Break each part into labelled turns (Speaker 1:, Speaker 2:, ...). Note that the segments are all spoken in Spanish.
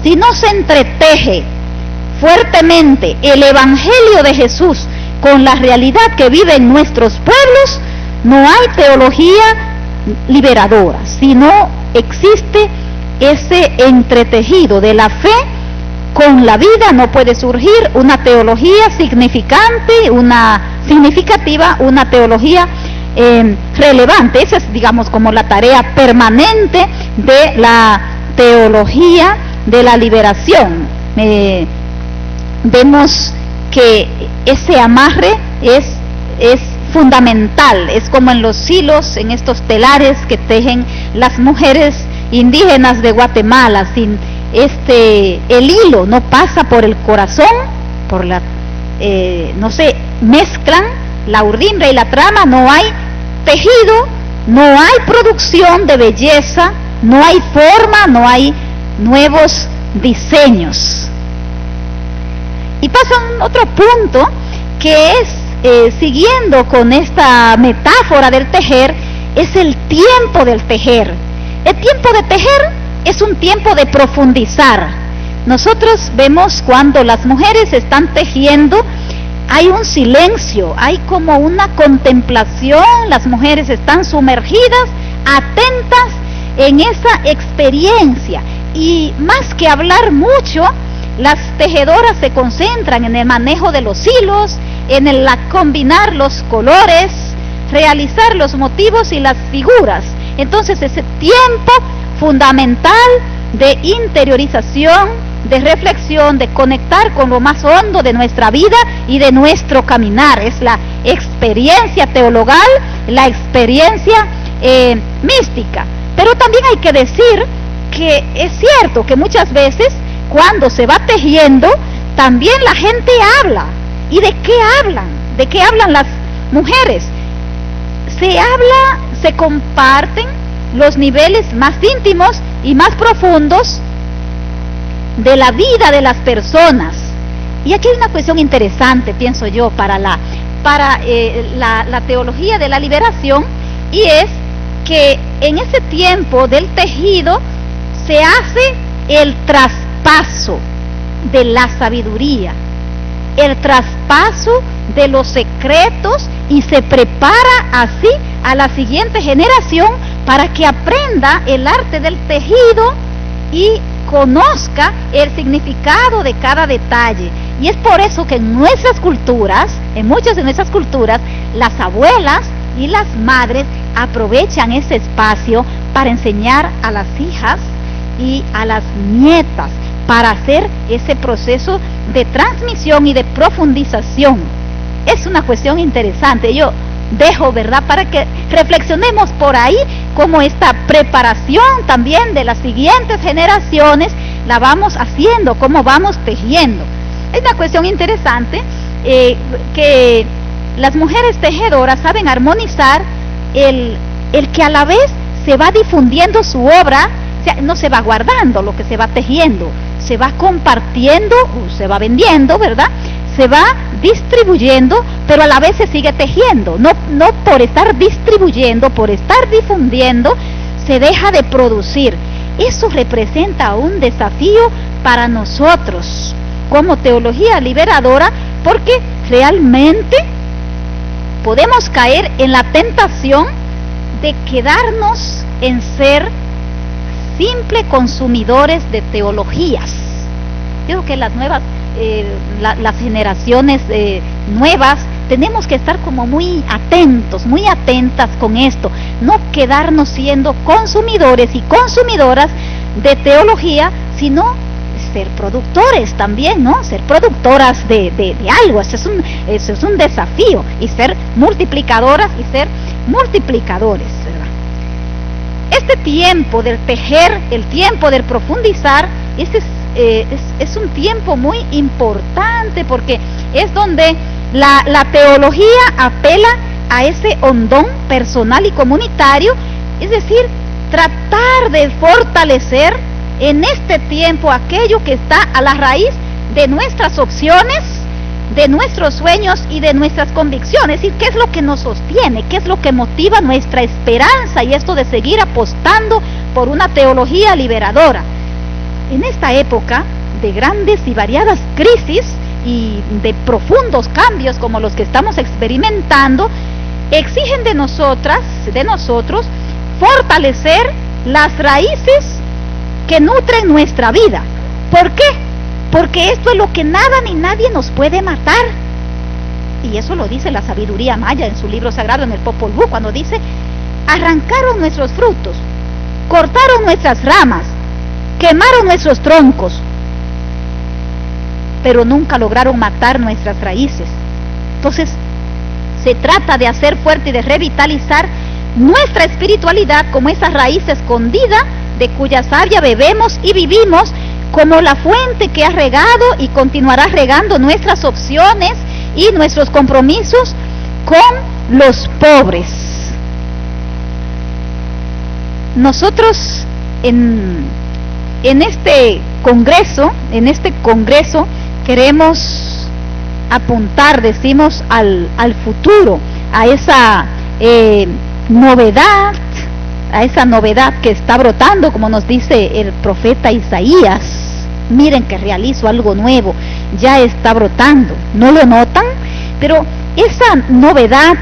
Speaker 1: si no se entreteje fuertemente el Evangelio de Jesús con la realidad que viven nuestros pueblos, no hay teología liberadora. Si no existe ese entretejido de la fe con la vida, no puede surgir una teología significativa, una teología relevante. Esa es, digamos, como la tarea permanente de la teología de la liberación. Vemos que ese amarre es fundamental, es como en los hilos, en estos telares que tejen las mujeres indígenas de Guatemala. Sin el hilo no pasa por el corazón, por la no se mezclan la urdimbre y la trama, no hay tejido, no hay producción de belleza, no hay forma, no hay nuevos diseños. Y pasa un otro punto que es, siguiendo con esta metáfora del tejer, es el tiempo del tejer. El tiempo de tejer es un tiempo de profundizar. Nosotros vemos cuando las mujeres están tejiendo, hay un silencio, hay como una contemplación, las mujeres están sumergidas, atentas en esa experiencia, y más que hablar mucho, las tejedoras se concentran en el manejo de los hilos, en el combinar los colores, realizar los motivos y las figuras. Entonces ese tiempo fundamental de interiorización, de reflexión, de conectar con lo más hondo de nuestra vida y de nuestro caminar, es la experiencia teologal, la experiencia mística. Pero también hay que decir que es cierto que muchas veces cuando se va tejiendo, también la gente habla. ¿Y de qué hablan? ¿De qué hablan las mujeres? Se comparten los niveles más íntimos y más profundos de la vida de las personas. Y aquí hay una cuestión interesante, pienso yo, para la teología de la liberación, y es que en ese tiempo del tejido se hace el traspaso de la sabiduría, el traspaso de los secretos, y se prepara así a la siguiente generación para que aprenda el arte del tejido y conozca el significado de cada detalle. Y es por eso que en nuestras culturas, en muchas de nuestras culturas, las abuelas y las madres aprovechan ese espacio para enseñar a las hijas y a las nietas, para hacer ese proceso de transmisión y de profundización. Es una cuestión interesante. Yo dejo, ¿verdad?, para que reflexionemos por ahí cómo esta preparación también de las siguientes generaciones la vamos haciendo, cómo vamos tejiendo. Es una cuestión interesante que las mujeres tejedoras saben armonizar el que a la vez se va difundiendo su obra. O sea, no se va guardando lo que se va tejiendo, se va compartiendo, se va vendiendo, ¿verdad? Se va distribuyendo, pero a la vez se sigue tejiendo. No por estar distribuyendo, por estar difundiendo, se deja de producir. Eso representa un desafío para nosotros como teología liberadora, porque realmente podemos caer en la tentación de quedarnos en ser simple consumidores de teologías. Creo que las nuevas, las generaciones nuevas, tenemos que estar como muy atentos, muy atentas con esto, no quedarnos siendo consumidores y consumidoras de teología, sino ser productores también, ¿no? Ser productoras de algo. Eso es un desafío, y ser multiplicadoras y ser multiplicadores, ¿verdad? Este tiempo del tejer, el tiempo del profundizar, es un tiempo muy importante, porque es donde la teología apela a ese hondón personal y comunitario, es decir, tratar de fortalecer en este tiempo aquello que está a la raíz de nuestras opciones, de nuestros sueños y de nuestras convicciones. Es decir, qué es lo que nos sostiene, qué es lo que motiva nuestra esperanza y esto de seguir apostando por una teología liberadora. en esta época de grandes y variadas crisis y de profundos cambios como los que estamos experimentando, exigen de nosotros, fortalecer las raíces que nutren nuestra vida. ¿Por qué? Porque esto es lo que nada ni nadie nos puede matar. Y eso lo dice la sabiduría maya en su libro sagrado, en el Popol Vuh, cuando dice: arrancaron nuestros frutos, cortaron nuestras ramas, quemaron nuestros troncos, pero nunca lograron matar nuestras raíces. Entonces, se trata de hacer fuerte y de revitalizar nuestra espiritualidad como esa raíz escondida de cuya savia bebemos y vivimos, como la fuente que ha regado y continuará regando nuestras opciones y nuestros compromisos con los pobres. Nosotros en este congreso queremos apuntar, decimos, al futuro, a esa novedad que está brotando, como nos dice el profeta Isaías. Miren que realizo algo nuevo, ya está brotando. ¿No lo notan? Pero esa novedad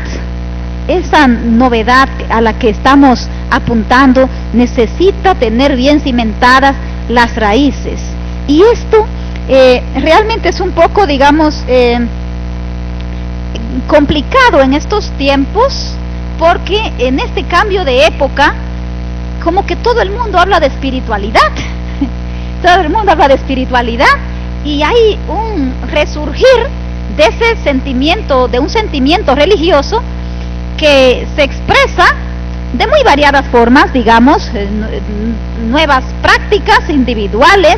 Speaker 1: a la que estamos apuntando necesita tener bien cimentadas las raíces. Y esto realmente es un poco, digamos, complicado en estos tiempos, porque en este cambio de época, como que todo el mundo habla de espiritualidad, todo el mundo habla de espiritualidad, y hay un resurgir de ese sentimiento, de un sentimiento religioso que se expresa de muy variadas formas, digamos, nuevas prácticas individuales,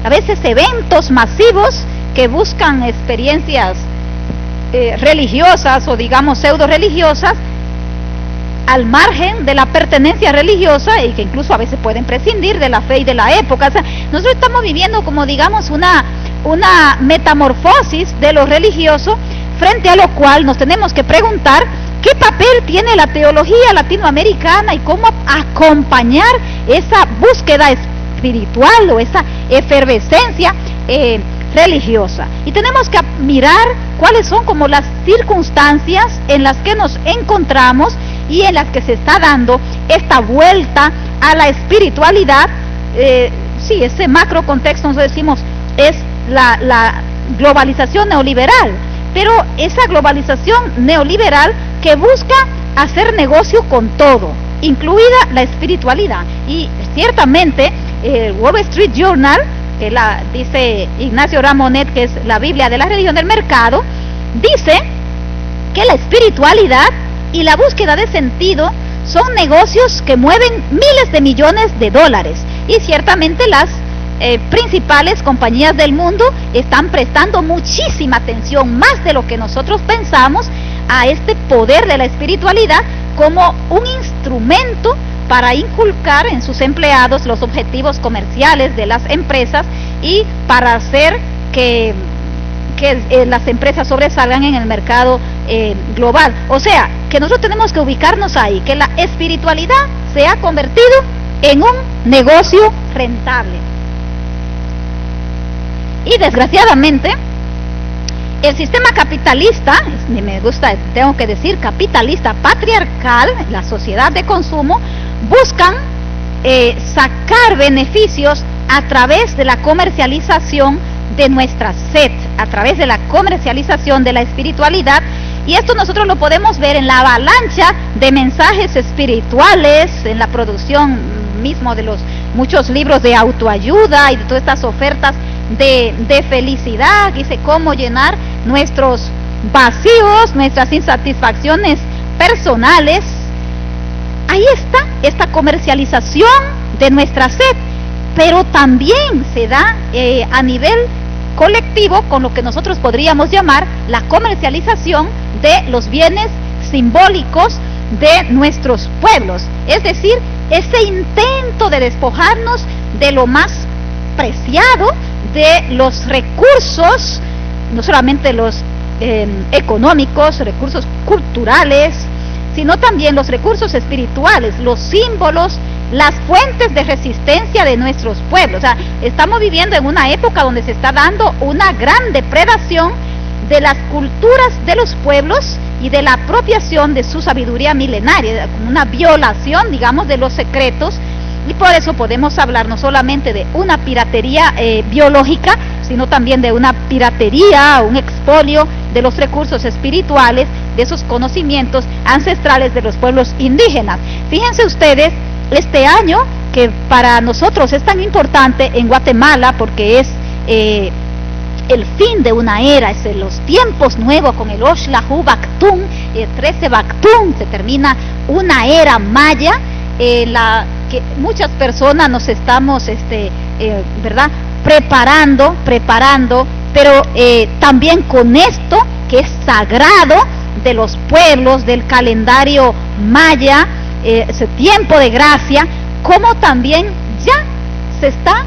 Speaker 1: a veces eventos masivos que buscan experiencias religiosas o, digamos, pseudo religiosas al margen de la pertenencia religiosa, y que incluso a veces pueden prescindir de la fe y de la época. O sea, nosotros estamos viviendo como, digamos, una metamorfosis de lo religioso, frente a lo cual nos tenemos que preguntar qué papel tiene la teología latinoamericana y cómo acompañar esa búsqueda espiritual o esa efervescencia religiosa. Y tenemos que mirar cuáles son como las circunstancias en las que nos encontramos y en las que se está dando esta vuelta a la espiritualidad. Sí, ese macro contexto, nosotros decimos, es la globalización neoliberal, pero esa globalización neoliberal que busca hacer negocio con todo, incluida la espiritualidad. Y ciertamente el Wall Street Journal, que dice Ignacio Ramonet, que es la Biblia de la religión del mercado, dice que la espiritualidad y la búsqueda de sentido son negocios que mueven miles de millones de dólares, y ciertamente las principales compañías del mundo están prestando muchísima atención, más de lo que nosotros pensamos, a este poder de la espiritualidad como un instrumento para inculcar en sus empleados los objetivos comerciales de las empresas y para hacer que las empresas sobresalgan en el mercado global. O sea, que nosotros tenemos que ubicarnos ahí, que la espiritualidad se ha convertido en un negocio rentable. Y desgraciadamente, el sistema capitalista, me gusta, tengo que decir, capitalista patriarcal, la sociedad de consumo, buscan sacar beneficios a través de la comercialización de nuestra sed, a través de la comercialización de la espiritualidad. Y esto nosotros lo podemos ver en la avalancha de mensajes espirituales, en la producción mismo de los muchos libros de autoayuda y de todas estas ofertas de felicidad. Dice cómo llenar nuestros vacíos, nuestras insatisfacciones personales. Ahí está esta comercialización de nuestra sed, pero también se da a nivel colectivo con lo que nosotros podríamos llamar la comercialización de los bienes simbólicos de nuestros pueblos, es decir, ese intento de despojarnos de lo más preciado, de los recursos, no solamente los económicos, recursos culturales, sino también los recursos espirituales, los símbolos las fuentes de resistencia de nuestros pueblos. O sea, estamos viviendo en una época donde se está dando una gran depredación de las culturas de los pueblos y de la apropiación de su sabiduría milenaria, como una violación, digamos, de los secretos. Y por eso podemos hablar no solamente de una piratería biológica, sino también de una piratería, un expolio de los recursos espirituales, de esos conocimientos ancestrales de los pueblos indígenas. Fíjense ustedes, este año, que para nosotros es tan importante en Guatemala, porque es el fin de una era, es en los tiempos nuevos, con el Oxlajú Bactún, 13 Bactún, se termina una era maya, la que muchas personas nos estamos, ¿verdad?, preparando, pero también con esto que es sagrado de los pueblos, del calendario maya, ese tiempo de gracia, como también ya se está